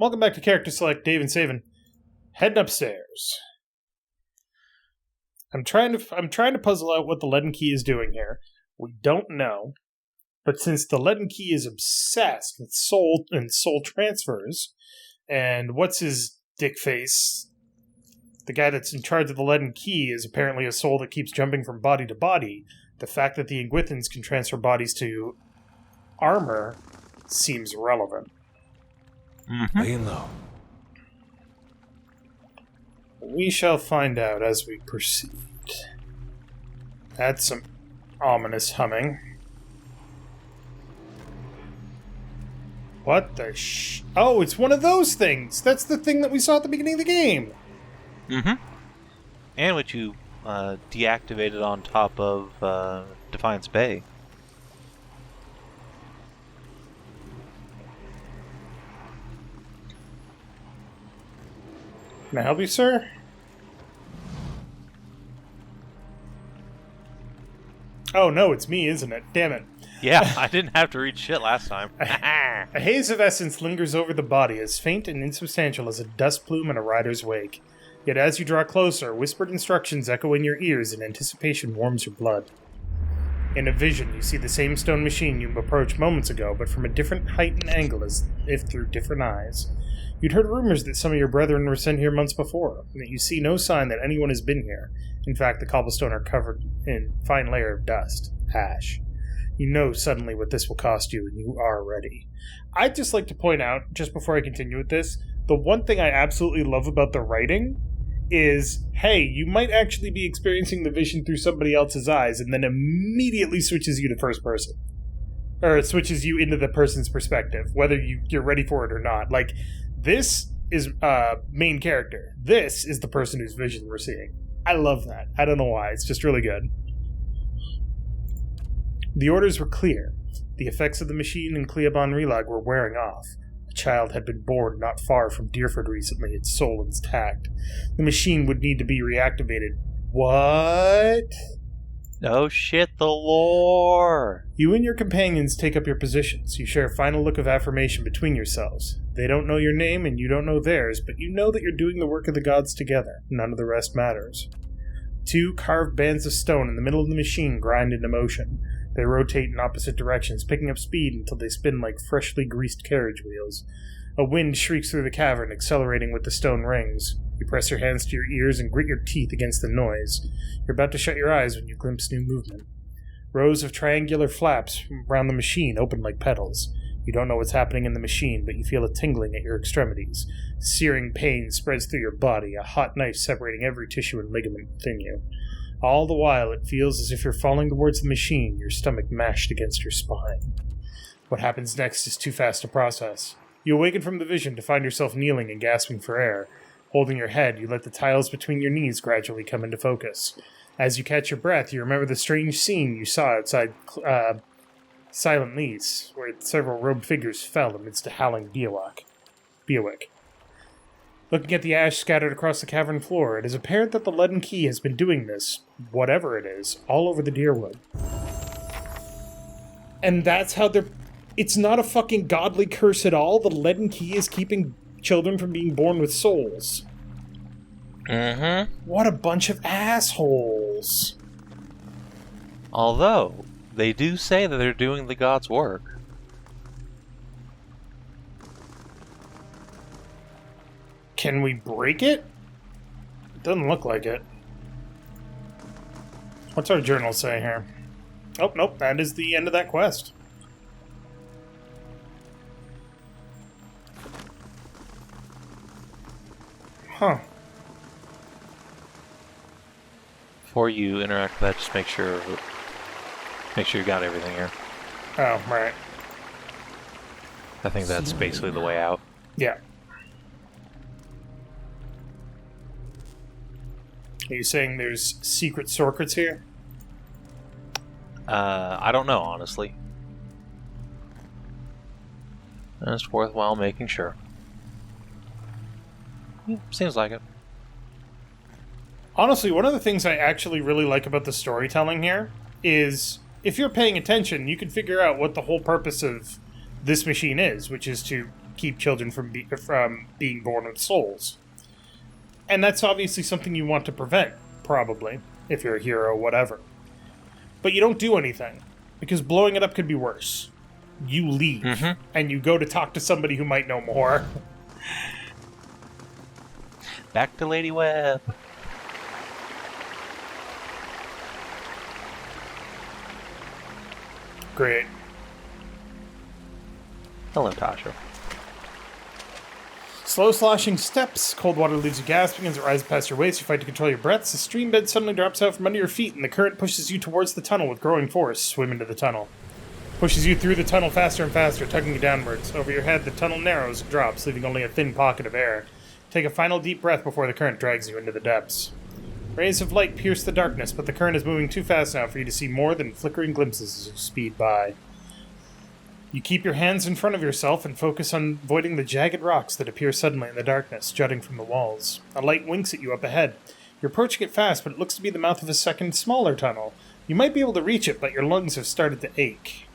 Welcome back to CharacterSelect, Dave and Savin. Heading upstairs. I'm trying to puzzle out what the leaden key is doing here. We don't know, but since the leaden key is obsessed with soul transfers, and what's his dick face, the guy that's in charge of the leaden key is apparently a soul that keeps jumping from body to body, the fact that the Iguithans can transfer bodies to armor seems relevant. Laying low. We shall find out as we proceed. That's some ominous humming. What the Oh, it's one of those things! That's the thing that we saw at the beginning of the game! And what you deactivated on top of Defiance Bay. Can I help you, sir? Oh no, it's me, isn't it? Damn it. Yeah, I didn't have to read shit last time. A haze of essence lingers over the body, as faint and insubstantial as a dust plume in a rider's wake. Yet as you draw closer, whispered instructions echo in your ears and anticipation warms your blood. In a vision, you see the same stone machine you approached moments ago, but from a different height and angle as if through different eyes. You'd heard rumors that some of your brethren were sent here months before, and that you see no sign that anyone has been here. In fact, the cobblestone are covered in a fine layer of dust, ash. You know suddenly what this will cost you, and you are ready. I'd just like to point out, just before I continue with this, the one thing I absolutely love about the writing is, hey, you might actually be experiencing the vision through somebody else's eyes, and then immediately switches you to first person. Or it switches you into the person's perspective, whether you're ready for it or not. Like, this is main character. This is the person whose vision we're seeing. I love that. I don't know why. It's just really good. The orders were clear. The effects of the machine in Cleobon Relag were wearing off. A child had been born not far from Deerford recently, its soul intact. The machine would need to be reactivated. What? Oh shit, the lore! You and your companions take up your positions. You share a final look of affirmation between yourselves. They don't know your name and you don't know theirs, but you know that you're doing the work of the gods together. None of the rest matters. Two carved bands of stone in the middle of the machine grind into motion. They rotate in opposite directions, picking up speed until they spin like freshly greased carriage wheels. A wind shrieks through the cavern, accelerating with the stone rings. You press your hands to your ears and grit your teeth against the noise. You're about to shut your eyes when you glimpse new movement. Rows of triangular flaps around the machine open like petals. You don't know what's happening in the machine, but you feel a tingling at your extremities. Searing pain spreads through your body, a hot knife separating every tissue and ligament within you. All the while, it feels as if you're falling towards the machine, your stomach mashed against your spine. What happens next is too fast to process. You awaken from the vision to find yourself kneeling and gasping for air. Holding your head, you let the tiles between your knees gradually come into focus. As you catch your breath, you remember the strange scene you saw outside Silent Lease, where several robed figures fell amidst a howling Biawak. Looking at the ash scattered across the cavern floor, it is apparent that the leaden key has been doing this, whatever it is, all over the Deerwood. And that's how they're... It's not a fucking godly curse at all. The leaden key is keeping children from being born with souls. What a bunch of assholes. Although, they do say that they're doing the gods' work. Can we break it? It doesn't look like it. What's our journal say here? Oh, nope, that is the end of that quest. Huh. Before you interact with that, just make sure you got everything here. Oh, right. I think that's basically the way out. Yeah. Are you saying there's secret circuits here? I don't know, honestly. It's worthwhile making sure. Seems like it. Honestly, one of the things I actually really like about the storytelling here is, if you're paying attention, you can figure out what the whole purpose of this machine is, which is to keep children from being born with souls. And that's obviously something you want to prevent, probably, if you're a hero or whatever. But you don't do anything, because blowing it up could be worse. You leave, and you go to talk to somebody who might know more. Back to Lady Webb. Great. Hello, Tasha. Slow sloshing steps, cold water leaves you gasping as it rises past your waist. You fight to control your breaths. The stream bed suddenly drops out from under your feet, and the current pushes you towards the tunnel with growing force. Swim into the tunnel. Pushes you through the tunnel faster and faster, tugging you downwards. Over your head, the tunnel narrows and drops, leaving only a thin pocket of air. Take a final deep breath before the current drags you into the depths. Rays of light pierce the darkness, but the current is moving too fast now for you to see more than flickering glimpses as you speed by. You keep your hands in front of yourself and focus on avoiding the jagged rocks that appear suddenly in the darkness, jutting from the walls. A light winks at you up ahead. You're approaching it fast, but it looks to be the mouth of a second, smaller tunnel. You might be able to reach it, but your lungs have started to ache.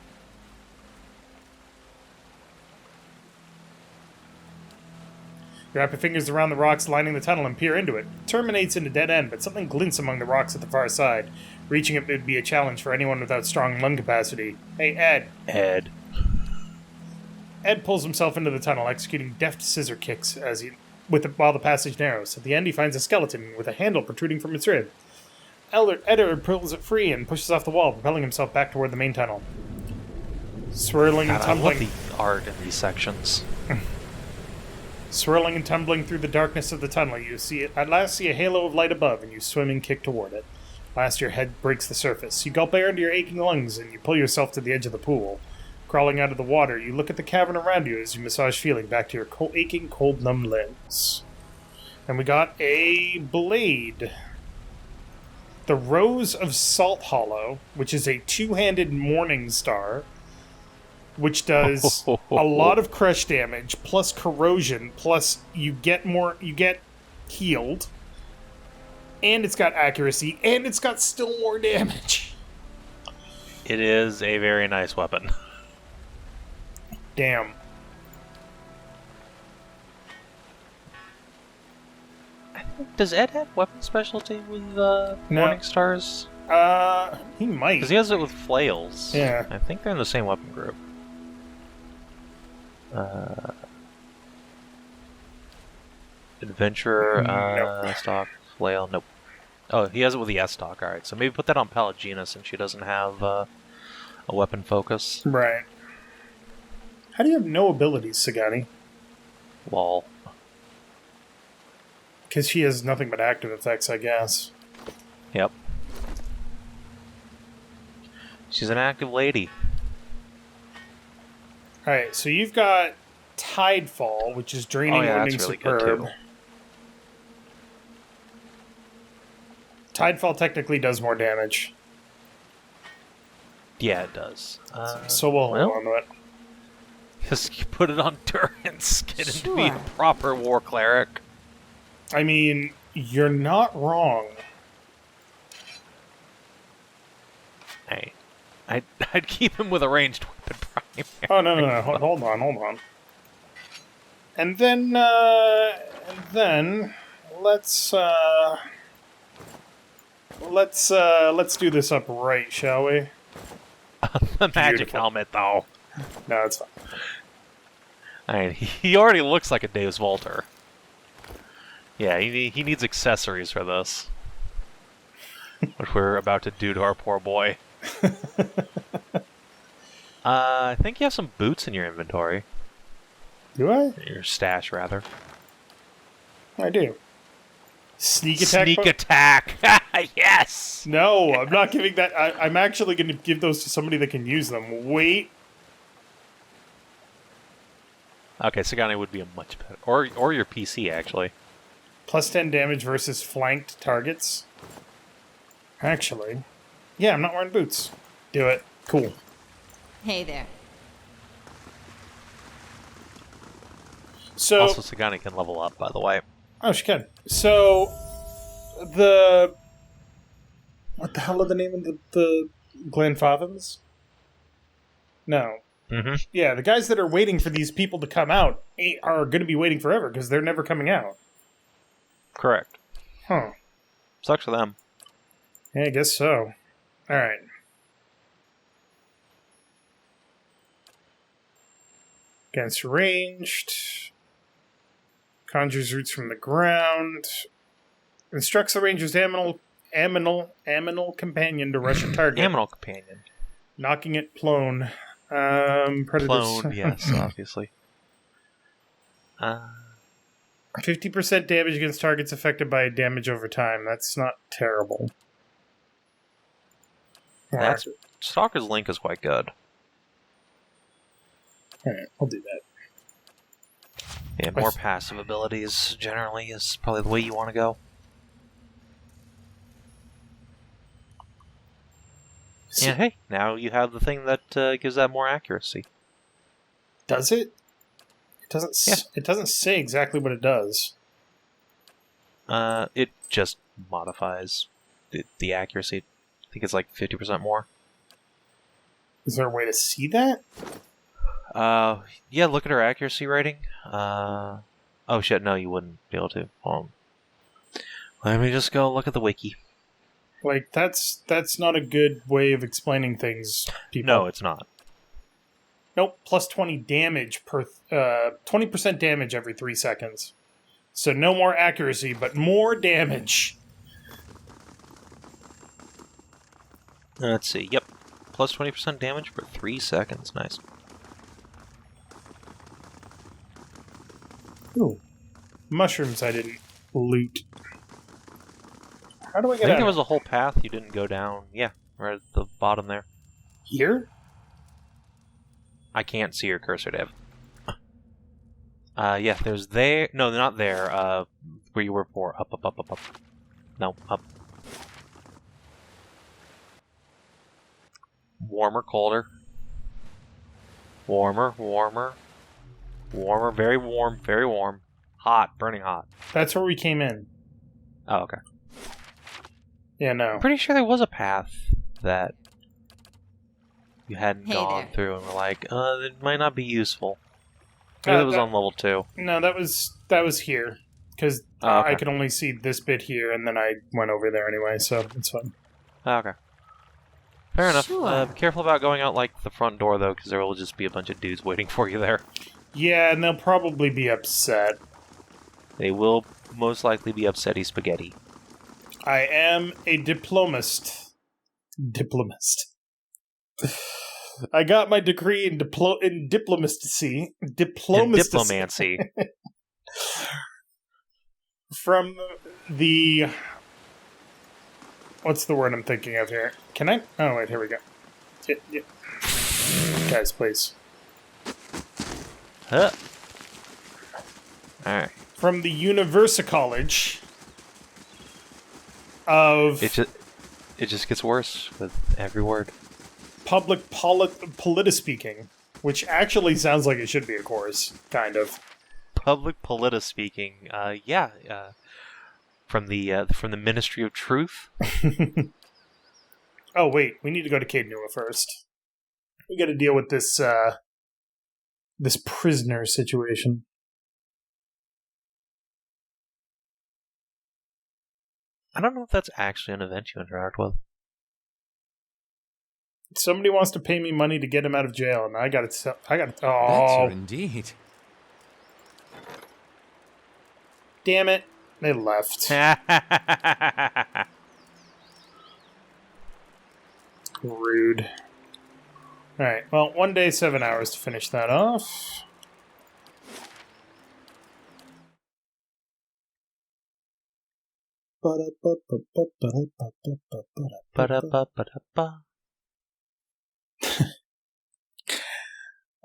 You wrap your fingers around the rocks lining the tunnel and peer into it. It terminates in a dead end, but something glints among the rocks at the far side. Reaching it would be a challenge for anyone without strong lung capacity. Hey, Ed. Ed pulls himself into the tunnel, executing deft scissor kicks while the passage narrows. At the end, he finds a skeleton with a handle protruding from its rib. Edward pulls it free and pushes off the wall, propelling himself back toward the main tunnel. Swirling and tumbling. I love the art in these sections. Swirling and tumbling through the darkness of the tunnel, you at last see a halo of light above, and you swim and kick toward it. Last, your head breaks the surface. You gulp air into your aching lungs, and you pull yourself to the edge of the pool. Crawling out of the water, you look at the cavern around you as you massage feeling back to your aching, cold, numb limbs. And we got a blade. The Rose of Salt Hollow, which is a two-handed morning star, which does a lot of crush damage, plus corrosion, plus you get healed, and it's got accuracy, and it's got still more damage. It is a very nice weapon. Damn. Does Ed have weapon specialty with Morning Stars? He might. Because he has it with flails. Yeah. I think they're in the same weapon group. Adventurer, nope. stock, flail, nope. Oh, he has it with the S-stock, alright. So maybe put that on Pallegina since she doesn't have a weapon focus. Right. How do you have no abilities, Sagani? Lol. Because she has nothing but active effects, I guess. Yep. She's an active lady. Alright, so you've got Tidefall, which is draining, wounding, really superb. Tidefall technically does more damage. Yeah, it does. So we'll hold on to it. Just you put it on Durance, get him to be a proper war cleric. I mean, you're not wrong. Hey, I'd keep him with a ranged weapon primary. Oh, no. Hold on. And then let's do this up right, shall we? The magic helmet, though. No, it's fine. I mean, he already looks like a Dave's Walter. Yeah, he needs accessories for this. Which we're about to do to our poor boy. I think you have some boots in your inventory. Do I? Your stash, rather. I do. Sneak attack? Sneak attack! Yes! No, I'm not giving that. I'm actually going to give those to somebody that can use them. Wait. Okay, Sagani would be a much better... Or your PC, actually. Plus 10 damage versus flanked targets. Actually. Yeah, I'm not wearing boots. Do it. Cool. Hey there. So, also, Sagani can level up, by the way. Oh, she can. So, what the hell are the name of the Glenfavens? No. Mm-hmm. Yeah, the guys that are waiting for these people to come out are going to be waiting forever because they're never coming out. Correct. Huh. Sucks for them. Yeah, I guess so. Alright. Against ranged. Conjures roots from the ground. Instructs the ranger's aminal companion to rush a target. Aminal companion. Knocking it prone. Predators. Clone, yes, obviously. 50% damage against targets affected by damage over time. That's not terrible. That's Stalker's Link is quite good. Alright, I'll do that. Yeah, more passive abilities generally is probably the way you want to go. Yeah, hey, now you have the thing that gives that more accuracy. Does it? It doesn't. It doesn't say exactly what it does. It just modifies the accuracy. I think it's like 50% more. Is there a way to see that? Yeah, look at her accuracy rating. Oh shit, no, you wouldn't be able to. Let me just go look at the wiki. Like, that's not a good way of explaining things, people. No, it's not. Nope, plus 20 damage per... 20% damage every 3 seconds. So no more accuracy, but more damage. Let's see, yep. Plus 20% damage for 3 seconds, nice. Ooh. Mushrooms I didn't loot. How do I get I think out? there was a whole path you didn't go down. Yeah, right at the bottom there. Here? I can't see your cursor, Dave. Yeah, there's there. No, not there. Where you were before. Up. No, up. Warmer, colder. Warmer. Very warm. Hot, burning hot. That's where we came in. Oh, okay. Yeah, no. I'm pretty sure there was a path that you hadn't gone there. through, and we're like, it might not be useful. Maybe it was on level 2. No, that was here. Because okay. I could only see this bit here, and then I went over there anyway, so it's fine. Okay. Fair enough. Sure. Be careful about going out, like, the front door, though, because there will just be a bunch of dudes waiting for you there. Yeah, and they'll probably be upset. They will most likely be upsetty spaghetti. I am a diplomist. I got my degree in diplomacy. Diplomancy. From the... What's the word I'm thinking of here? Can I... Oh, wait, here we go. Yeah. Guys, please. Huh. Alright. From the Universicollege of... It just gets worse with every word. Public politispeaking, which actually sounds like it should be a course, kind of. Public politispeaking. From the Ministry of Truth. Oh wait, we need to go to Cape Nua first. We got to deal with this this prisoner situation. I don't know if that's actually an event you interact with. Somebody wants to pay me money to get him out of jail, and I got to. That's Oh, her indeed. damn it! They left. Rude. All right. Well, 1 day, 7 hours to finish that off. Ba-da-ba-ba-da-ba.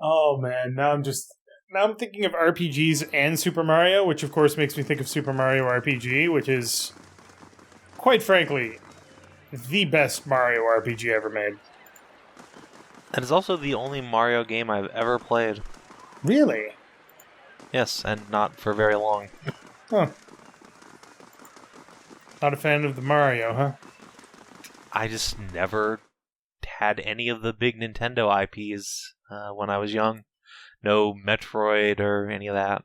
Oh man, now I'm thinking of RPGs and Super Mario, which of course makes me think of Super Mario RPG, which is, quite frankly, the best Mario RPG ever made. That is also the only Mario game I've ever played. Really? Yes, and not for very long. Huh. Not a fan of the Mario, huh? I just never had any of the big Nintendo IPs. when I was young. No Metroid or any of that.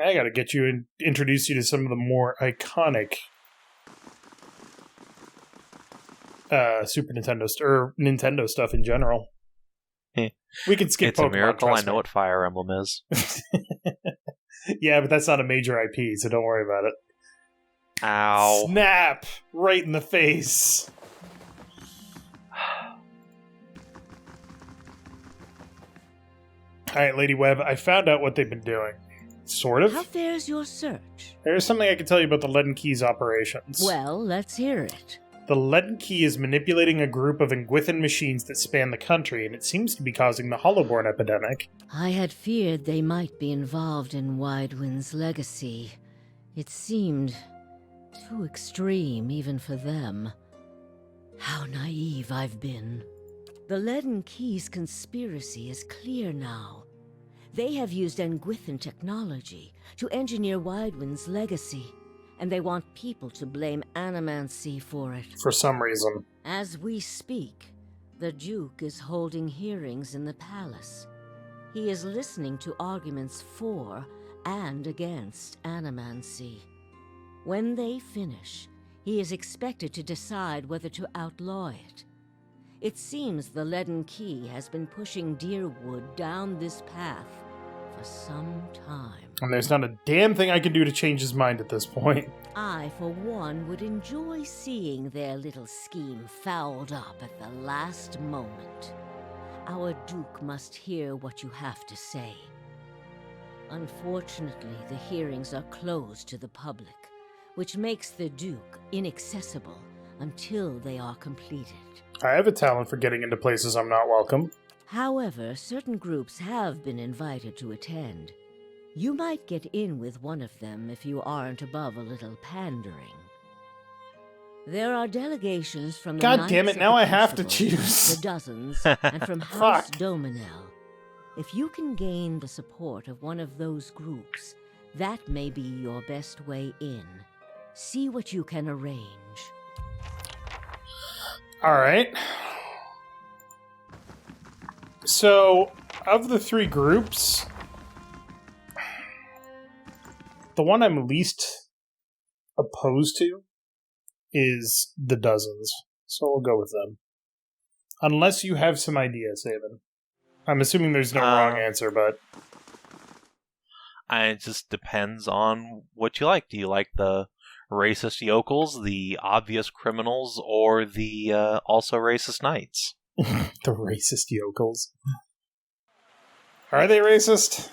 I gotta get you and introduce you to some of the more iconic Super Nintendo or Nintendo stuff in general. We can skip It's Pokemon, a miracle I know me. what Fire Emblem is. Yeah, but that's not a major IP, so don't worry about it. Ow. Snap! Right in the face. Alright, Lady Webb, I found out what they've been doing. Sort of. How fares your search? There's something I can tell you about the Leaden Key's operations. Well, let's hear it. The Leaden Key is manipulating a group of Engwithan machines that span the country, and it seems to be causing the Hollowborn epidemic. I had feared they might be involved in Widewind's legacy. It seemed too extreme even for them. How naive I've been. The Leaden Key's conspiracy is clear now. They have used Engwithan technology to engineer Widewind's legacy, and they want people to blame Animancy for it. For some reason. As we speak, the Duke is holding hearings in the palace. He is listening to arguments for and against Animancy. When they finish, he is expected to decide whether to outlaw it. It seems the Leaden Key has been pushing Deerwood down this path for some time. And there's not a damn thing I can do to change his mind at this point. I, for one, would enjoy seeing their little scheme fouled up at the last moment. Our Duke must hear what you have to say. Unfortunately, the hearings are closed to the public, which makes the Duke inaccessible until they are completed. I have a talent for getting into places I'm not welcome. However, certain groups have been invited to attend. You might get in with one of them if you aren't above a little pandering. There are delegations from the God damn it, Knights now of I the have to Crucible, choose. the Dozens, and from House Fuck. Dominel. If you can gain the support of one of those groups, that may be your best way in. See what you can arrange. Alright. So, of the three groups, the one I'm least opposed to is the Dozens. So we'll go with them. Unless you have some idea, Savin. I'm assuming there's no wrong answer, but... It just depends on what you like. Do you like the racist yokels, the obvious criminals, or the also racist knights? The racist yokels. Are they racist?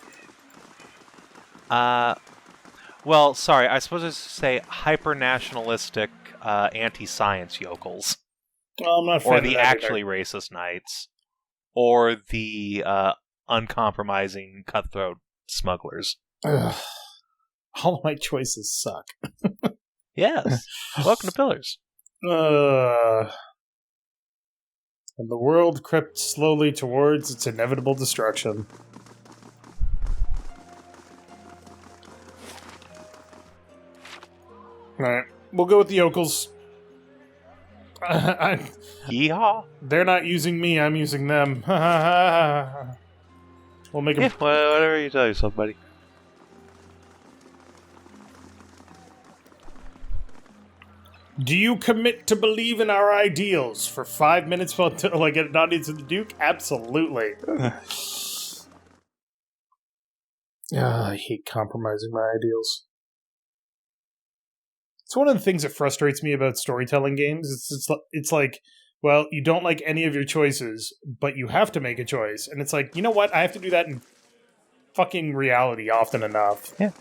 Well, sorry, I suppose I should say hyper-nationalistic anti-science yokels. Well, I'm not a fan Or of the that actually either. racist knights. Or the uncompromising cutthroat smugglers. Ugh. All of my choices suck. Yes. Welcome to Pillars. And the world crept slowly towards its inevitable destruction. Alright, we'll go with the yokels. Yeehaw. They're not using me, I'm using them. We'll make Yeah, them. whatever you tell yourself, buddy. Do you commit to believe in our ideals for 5 minutes until I get an audience of the Duke? Absolutely. I hate compromising my ideals. It's one of the things that frustrates me about storytelling games. It's like, well, you don't like any of your choices, but you have to make a choice. And it's like, you know what? I have to do that in fucking reality often enough. Yeah.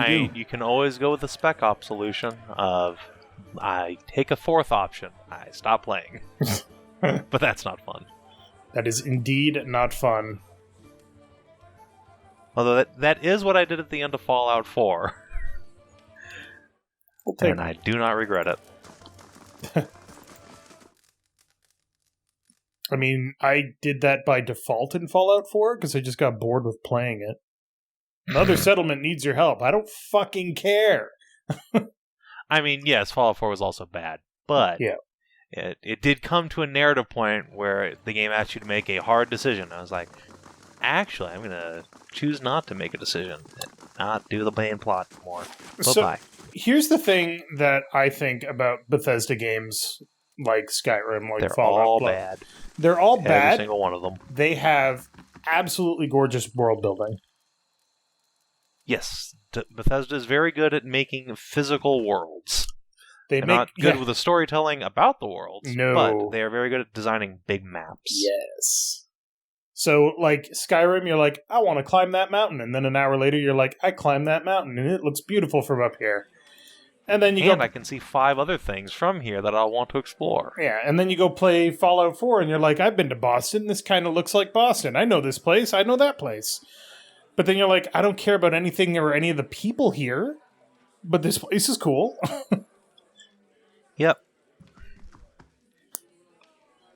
You can always go with the Spec Op solution of, I take a fourth option, I stop playing. But that's not fun. That is indeed not fun. Although that is what I did at the end of Fallout 4. And I do not regret it. I mean, I did that by default in Fallout 4 because I just got bored with playing it. Another settlement needs your help. I don't fucking care. I mean, yes, Fallout 4 was also bad, but yeah. it did come to a narrative point where the game asked you to make a hard decision. I was like, actually, I'm going to choose not to make a decision and not do the main plot more. Bye-bye. Here's the thing that I think about Bethesda games like Skyrim, like They're Fallout. all bad. They're all bad. Every single one of them. They have absolutely gorgeous world building. Yes, Bethesda is very good at making physical worlds. They're not good with the storytelling about the worlds, but they are very good at designing big maps. Yes. So, like, Skyrim, you're like, I want to climb that mountain. And then an hour later, you're like, I climbed that mountain, and it looks beautiful from up here. And then I can see 5 other things from here that I'll want to explore. Yeah, and then you go play Fallout 4, and you're like, I've been to Boston. This kind of looks like Boston. I know this place. I know that place. But then you're like, I don't care about anything or any of the people here, but this place is cool. Yep.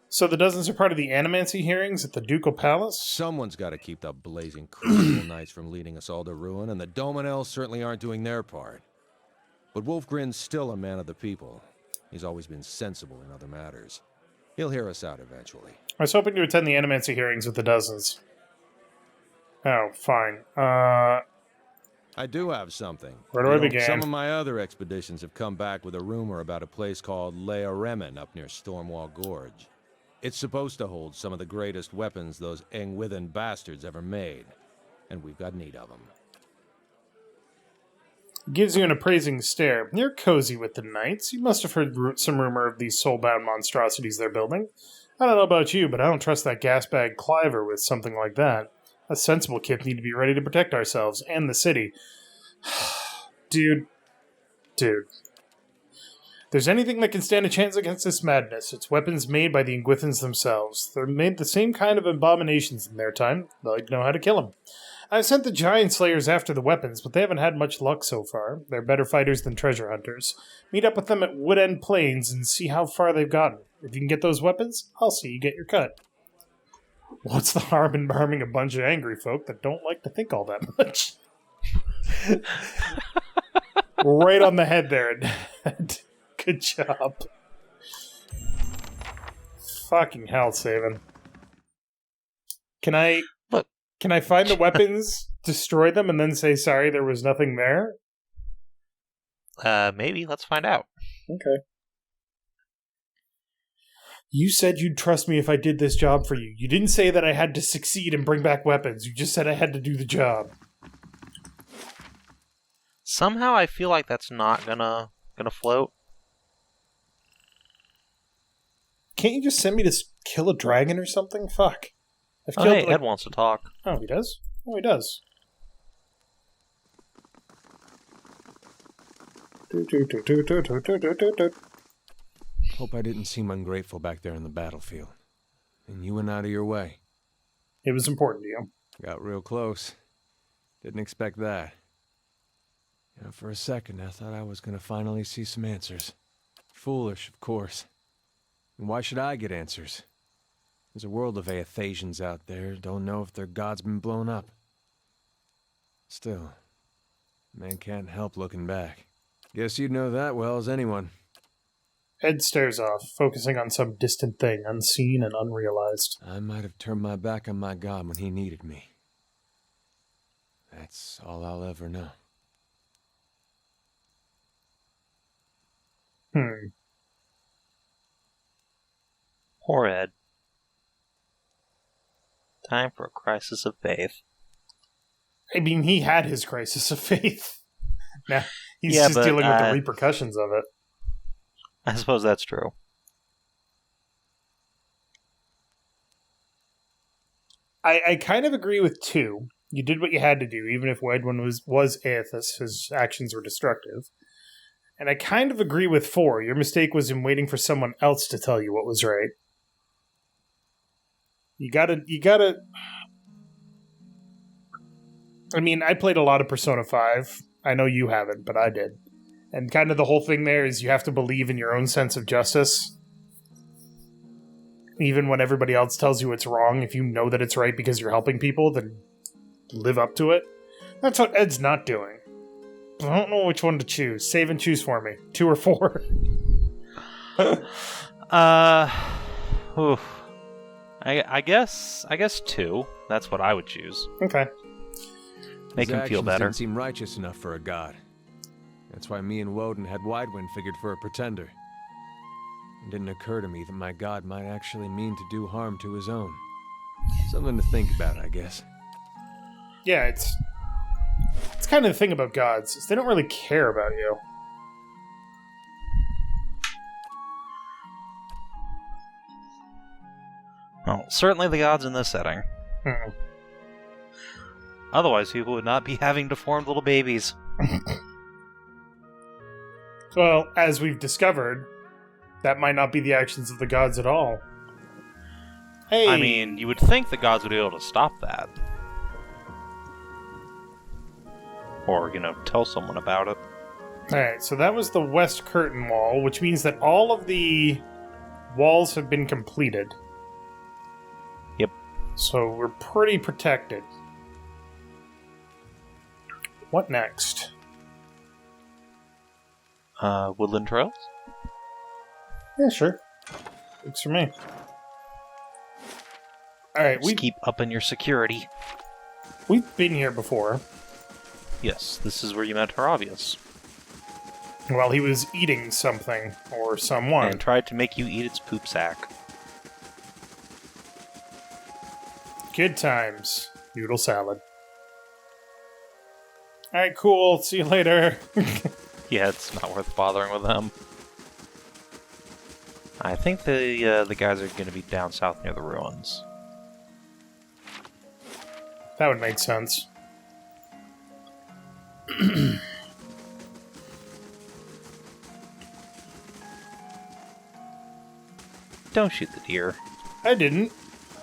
So the dozens are part of the Animancy hearings at the Ducal Palace? Someone's got to keep the blazing Crucible Knights from leading us all to ruin, and the Dominels certainly aren't doing their part. But Wolfgren's still a man of the people. He's always been sensible in other matters. He'll hear us out eventually. I was hoping to attend the Animancy hearings with the dozens. Oh, fine. I do have something. Where do I begin? Some of my other expeditions have come back with a rumor about a place called Lea Remen up near Stormwall Gorge. It's supposed to hold some of the greatest weapons those Engwithan bastards ever made, and we've got need of them. Gives you an appraising stare. You're cozy with the knights. You must have heard some rumor of these soul-bound monstrosities they're building. I don't know about you, but I don't trust that gasbag Cliver with something like that. Us sensible kids need to be ready to protect ourselves and the city. Dude. If there's anything that can stand a chance against this madness, it's weapons made by the Engwithans themselves. They're made the same kind of abominations in their time. They'd know how to kill them. I've sent the Giant Slayers after the weapons, but they haven't had much luck so far. They're better fighters than treasure hunters. Meet up with them at Woodend Plains and see how far they've gotten. If you can get those weapons, I'll see you get your cut. What's the harm in harming a bunch of angry folk that don't like to think all that much? Right on the head there, Dad. Good job. Fucking hell, Savin. Can I find the weapons, destroy them, and then say, sorry, there was nothing there? Maybe. Let's find out. Okay. You said you'd trust me if I did this job for you. You didn't say that I had to succeed and bring back weapons. You just said I had to do the job. Somehow I feel like that's not gonna float. Can't you just send me to kill a dragon or something? Fuck. Ed wants to talk. Oh, he does? Oh, he does. Hope I didn't seem ungrateful back there in the battlefield. And you went out of your way. It was important to you. Got real close. Didn't expect that. For a second, I thought I was going to finally see some answers. Foolish, of course. And why should I get answers? There's a world of Aethasians out there, don't know if their god's been blown up. Still, man can't help looking back. Guess you'd know that well as anyone. Ed stares off, focusing on some distant thing, unseen and unrealized. I might have turned my back on my god when he needed me. That's all I'll ever know. Poor Ed. Time for a crisis of faith. I mean, he had his crisis of faith. Now, he's just dealing with the repercussions of it. I suppose that's true. I kind of agree with 2. You did what you had to do, even if Wedwin was Aethys, his actions were destructive. And I kind of agree with 4. Your mistake was in waiting for someone else to tell you what was right. You gotta... I mean, I played a lot of Persona 5. I know you haven't, but I did. And kind of the whole thing there is you have to believe in your own sense of justice. Even when everybody else tells you it's wrong, if you know that it's right because you're helping people, then live up to it. That's what Ed's not doing. I don't know which one to choose. Save and choose for me. 2 or 4. Oof. I guess 2. That's what I would choose. Okay. Make His him feel actions better. Didn't seem righteous enough for a god. That's why me and Woden had Widewind figured for a pretender. It didn't occur to me that my god might actually mean to do harm to his own. Something to think about, I guess. Yeah, it's kind of the thing about gods, is they don't really care about you. Well, certainly the gods in this setting. Hmm. Otherwise, people would not be having deformed little babies. Well, as we've discovered, that might not be the actions of the gods at all. Hey! I mean, you would think the gods would be able to stop that. Or, tell someone about it. Alright, so that was the west curtain wall, which means that all of the walls have been completed. Yep. So we're pretty protected. What next? Woodland Trails? Yeah, sure. Works for me. Alright, Just keep upping your security. we've been here before. Yes, this is where you met Haravius. While he was eating something, or someone. And tried to make you eat its poop sack. Good times. Noodle salad. Alright, cool. See you later. Yeah, it's not worth bothering with them. I think the guys are going to be down south near the ruins. That would make sense. Don't shoot the deer. I didn't.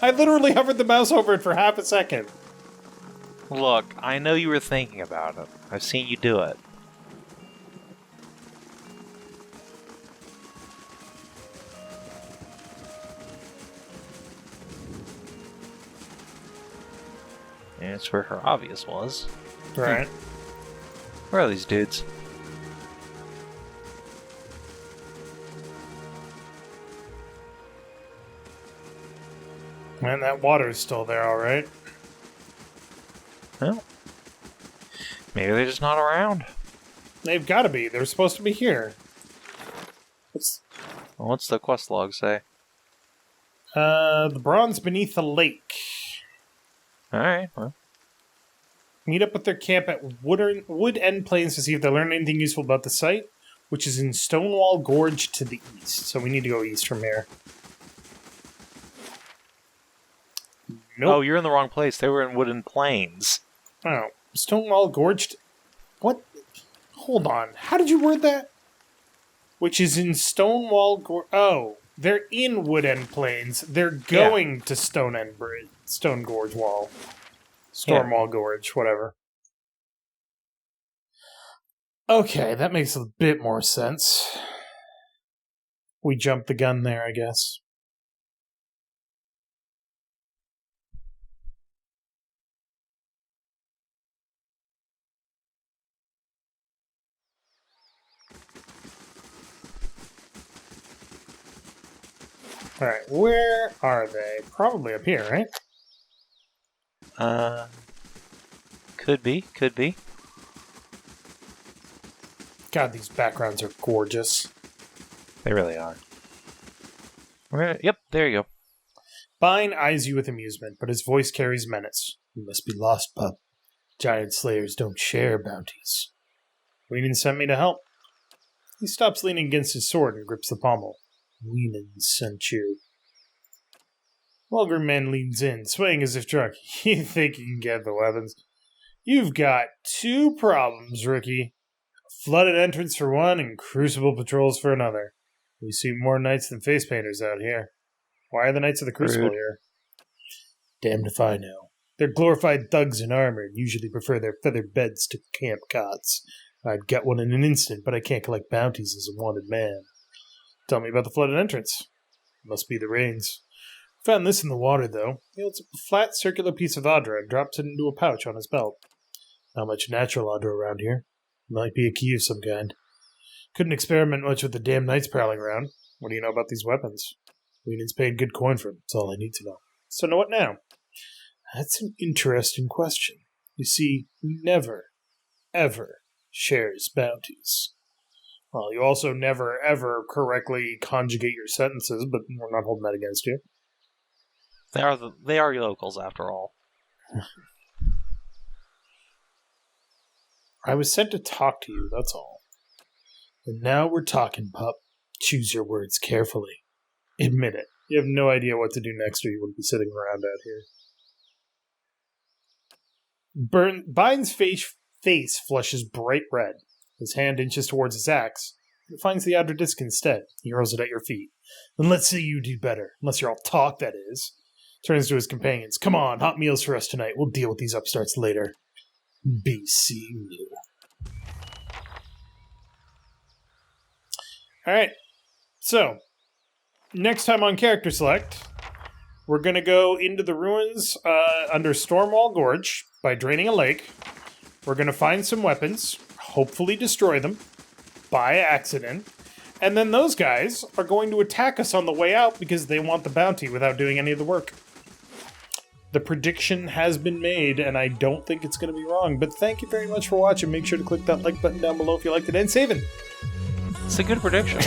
I literally hovered the mouse over it for half a second. Look, I know you were thinking about it. I've seen you do it. And it's where her obvious was. Right. Where are these dudes? Man, that water's still there, alright. Well, maybe they're just not around. They've gotta be. They're supposed to be here. What's the quest log say? The bronze beneath the lake. Alright, well. Meet up with their camp at Wood End Plains to see if they learn anything useful about the site, which is in Stonewall Gorge to the east. So we need to go east from here. Nope. Oh, you're in the wrong place. They were in Woodland Plains. Oh, Stonewall Gorge. What? Hold on. How did you word that? Which is in Stonewall Gorge. Oh, they're in Wood End Plains. They're going to Stone Gorge Wall. Stormwall Gorge, whatever. Okay, that makes a bit more sense. We jumped the gun there, I guess. Alright, where are they? Probably up here, right? Could be. God, these backgrounds are gorgeous. They really are. Yep, there you go. Bine eyes you with amusement, but his voice carries menace. You must be lost, pup. Giant slayers don't share bounties. Weenan sent me to help. He stops leaning against his sword and grips the pommel. Weenan sent you. Vulgar man leans in, swaying as if drunk. You think you can get the weapons? You've got two problems, rookie. A flooded entrance for one and crucible patrols for another. We see more knights than face painters out here. Why are the Knights of the Crucible here? Damned if I know. They're glorified thugs in armor and usually prefer their feather beds to camp cots. I'd get one in an instant, but I can't collect bounties as a wanted man. Tell me about the flooded entrance. Must be the rains. Found this in the water, though. He holds up a flat, circular piece of Audra and drops it into a pouch on his belt. Not much natural Audra around here. Might be a key of some kind. Couldn't experiment much with the damn knights prowling around. What do you know about these weapons? Union's paid good coin for them. That's all I need to know. So know what now? That's an interesting question. You see, he never, ever shares bounties. Well, you also never, ever correctly conjugate your sentences, but we're not holding that against you. They are locals, after all. I was sent to talk to you, that's all. And now we're talking, pup. Choose your words carefully. Admit it. You have no idea what to do next, or you wouldn't be sitting around out here. Biden's face flushes bright red. His hand inches towards his axe. He finds the outer disc instead. He hurls it at your feet. Then let's see you do better. Unless you're all talk, that is. Turns to his companions. Come on, hot meals for us tonight. We'll deal with these upstarts later. Be seeing you. Alright. So, next time on Character Select, we're going to go into the ruins under Stormwall Gorge by draining a lake. We're going to find some weapons, hopefully destroy them by accident, and then those guys are going to attack us on the way out because they want the bounty without doing any of the work. The prediction has been made, and I don't think it's going to be wrong, but thank you very much for watching. Make sure to click that like button down below if you liked it, and Savin! It's a good prediction.